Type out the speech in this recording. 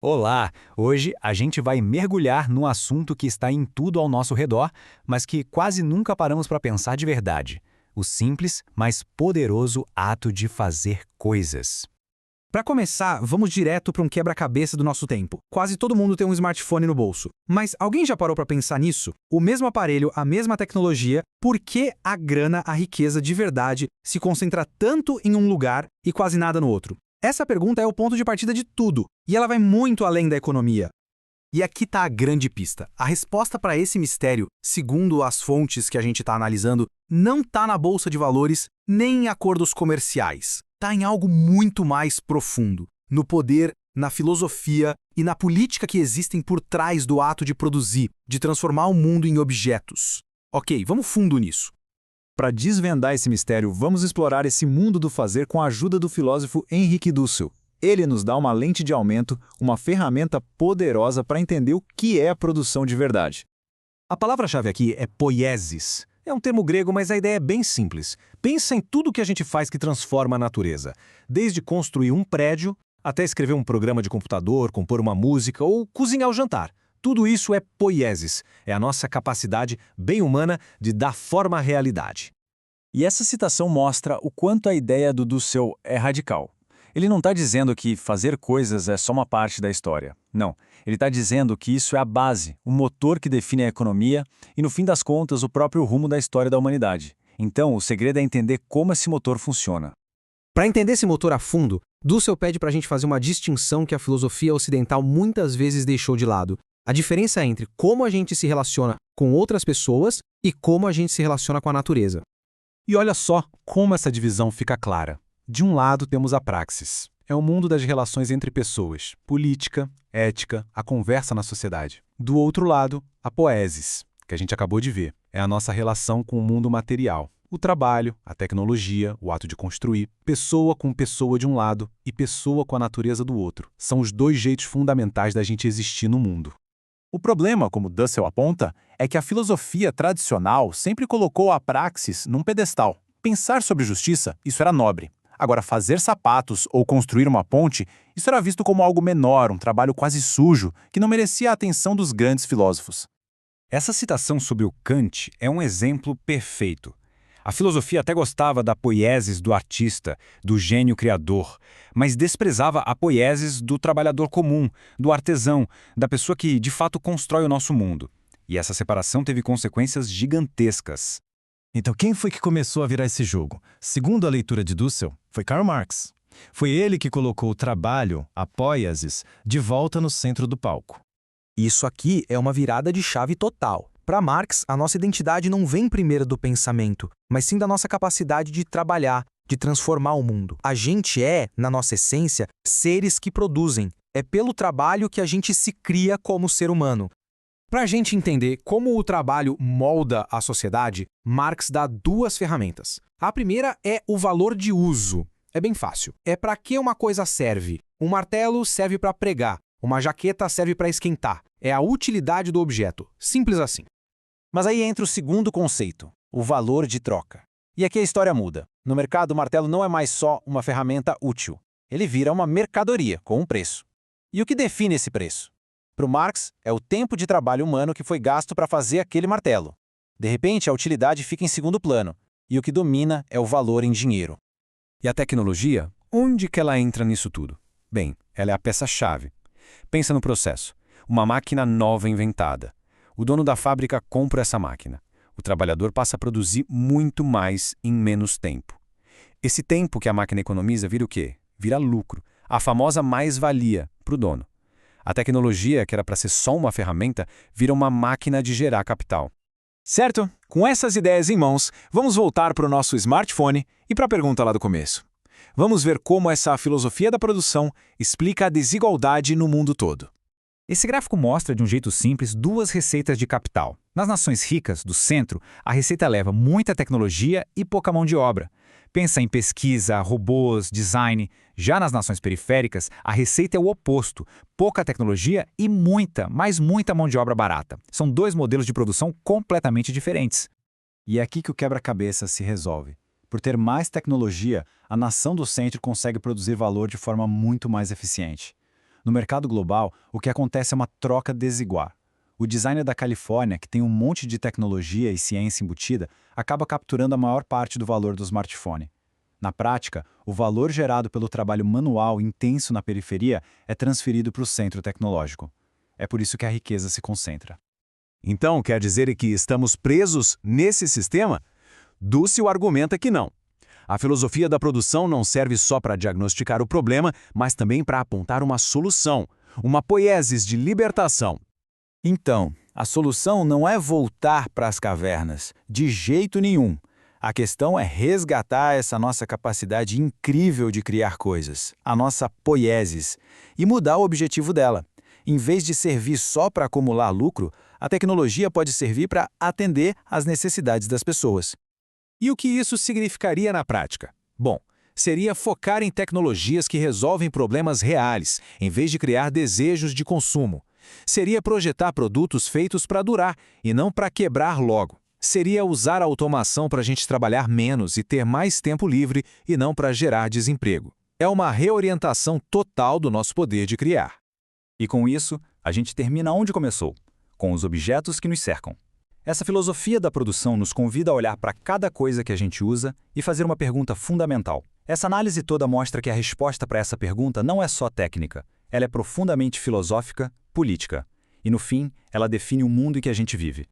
Olá! Hoje a gente vai mergulhar num assunto que está em tudo ao nosso redor, mas que quase nunca paramos para pensar de verdade: o simples, mas poderoso ato de fazer coisas. Para começar, vamos direto para um quebra-cabeça do nosso tempo. Quase todo mundo tem um smartphone no bolso. Mas alguém já parou para pensar nisso? O mesmo aparelho, a mesma tecnologia, por que a grana, a riqueza de verdade, se concentra tanto em um lugar e quase nada no outro? Essa pergunta é o ponto de partida de tudo, e ela vai muito além da economia. E aqui está a grande pista. A resposta para esse mistério, segundo as fontes que a gente está analisando, não está na bolsa de valores nem em acordos comerciais. Está em algo muito mais profundo, no poder, na filosofia e na política que existem por trás do ato de produzir, de transformar o mundo em objetos. Ok, vamos fundo nisso. Para desvendar esse mistério, vamos explorar esse mundo do fazer com a ajuda do filósofo Henrique Dussel. Ele nos dá uma lente de aumento, uma ferramenta poderosa para entender o que é a produção de verdade. A palavra-chave aqui é poiesis. É um termo grego, mas a ideia é bem simples. Pensa em tudo que a gente faz que transforma a natureza. Desde construir um prédio, até escrever um programa de computador, compor uma música ou cozinhar o jantar. Tudo isso é poiesis. É a nossa capacidade bem humana de dar forma à realidade. E essa citação mostra o quanto a ideia do Dussel é radical. Ele não está dizendo que fazer coisas é só uma parte da história. Não. Ele está dizendo que isso é a base, o motor que define a economia e, no fim das contas, o próprio rumo da história da humanidade. Então, o segredo é entender como esse motor funciona. Para entender esse motor a fundo, Dussel pede para a gente fazer uma distinção que a filosofia ocidental muitas vezes deixou de lado. A diferença entre como a gente se relaciona com outras pessoas e como a gente se relaciona com a natureza. E olha só como essa divisão fica clara. De um lado temos a praxis. É o mundo das relações entre pessoas, política, ética, a conversa na sociedade. Do outro lado, a poesis, que a gente acabou de ver. É a nossa relação com o mundo material. O trabalho, a tecnologia, o ato de construir, pessoa com pessoa de um lado e pessoa com a natureza do outro. São os dois jeitos fundamentais da gente existir no mundo. O problema, como Dussel aponta, é que a filosofia tradicional sempre colocou a praxis num pedestal. Pensar sobre justiça, isso era nobre. Agora, fazer sapatos ou construir uma ponte, isso era visto como algo menor, um trabalho quase sujo, que não merecia a atenção dos grandes filósofos. Essa citação sobre o Kant é um exemplo perfeito. A filosofia até gostava da poiesis do artista, do gênio criador, mas desprezava a poiesis do trabalhador comum, do artesão, da pessoa que de fato constrói o nosso mundo. E essa separação teve consequências gigantescas. Então quem foi que começou a virar esse jogo? Segundo a leitura de Dussel, foi Karl Marx. Foi ele que colocou o trabalho, a poiesis, de volta no centro do palco. Isso aqui é uma virada de chave total. Para Marx, a nossa identidade não vem primeiro do pensamento, mas sim da nossa capacidade de trabalhar, de transformar o mundo. A gente é, na nossa essência, seres que produzem. É pelo trabalho que a gente se cria como ser humano. Para a gente entender como o trabalho molda a sociedade, Marx dá duas ferramentas. A primeira é o valor de uso. É bem fácil. É para que uma coisa serve. Um martelo serve para pregar. Uma jaqueta serve para esquentar. É a utilidade do objeto. Simples assim. Mas aí entra o segundo conceito, o valor de troca. E aqui a história muda. No mercado, o martelo não é mais só uma ferramenta útil. Ele vira uma mercadoria com um preço. E o que define esse preço? Para o Marx, é o tempo de trabalho humano que foi gasto para fazer aquele martelo. De repente, a utilidade fica em segundo plano, e o que domina é o valor em dinheiro. E a tecnologia? Onde que ela entra nisso tudo? Bem, ela é a peça-chave. Pensa no processo. Uma máquina nova inventada. O dono da fábrica compra essa máquina. O trabalhador passa a produzir muito mais em menos tempo. Esse tempo que a máquina economiza vira o quê? Vira lucro. A famosa mais-valia para o dono. A tecnologia, que era para ser só uma ferramenta, vira uma máquina de gerar capital. Certo? Com essas ideias em mãos, vamos voltar para o nosso smartphone e para a pergunta lá do começo. Vamos ver como essa filosofia da produção explica a desigualdade no mundo todo. Esse gráfico mostra, de um jeito simples, duas receitas de capital. Nas nações ricas, do centro, a receita leva muita tecnologia e pouca mão de obra. Pensa em pesquisa, robôs, design. Já nas nações periféricas, a receita é o oposto. Pouca tecnologia e muita, mas muita mão de obra barata. São dois modelos de produção completamente diferentes. E é aqui que o quebra-cabeça se resolve. Por ter mais tecnologia, a nação do centro consegue produzir valor de forma muito mais eficiente. No mercado global, o que acontece é uma troca desigual. O designer da Califórnia, que tem um monte de tecnologia e ciência embutida, acaba capturando a maior parte do valor do smartphone. Na prática, o valor gerado pelo trabalho manual intenso na periferia é transferido para o centro tecnológico. É por isso que a riqueza se concentra. Então, quer dizer que estamos presos nesse sistema? Dussel argumenta que não. A filosofia da produção não serve só para diagnosticar o problema, mas também para apontar uma solução, uma poiesis de libertação. Então, a solução não é voltar para as cavernas, de jeito nenhum. A questão é resgatar essa nossa capacidade incrível de criar coisas, a nossa poiesis, e mudar o objetivo dela. Em vez de servir só para acumular lucro, a tecnologia pode servir para atender às necessidades das pessoas. E o que isso significaria na prática? Bom, seria focar em tecnologias que resolvem problemas reais, em vez de criar desejos de consumo. Seria projetar produtos feitos para durar e não para quebrar logo. Seria usar a automação para a gente trabalhar menos e ter mais tempo livre e não para gerar desemprego. É uma reorientação total do nosso poder de criar. E com isso, a gente termina onde começou, com os objetos que nos cercam. Essa filosofia da produção nos convida a olhar para cada coisa que a gente usa e fazer uma pergunta fundamental. Essa análise toda mostra que a resposta para essa pergunta não é só técnica, ela é profundamente filosófica, política. E no fim, ela define o mundo em que a gente vive.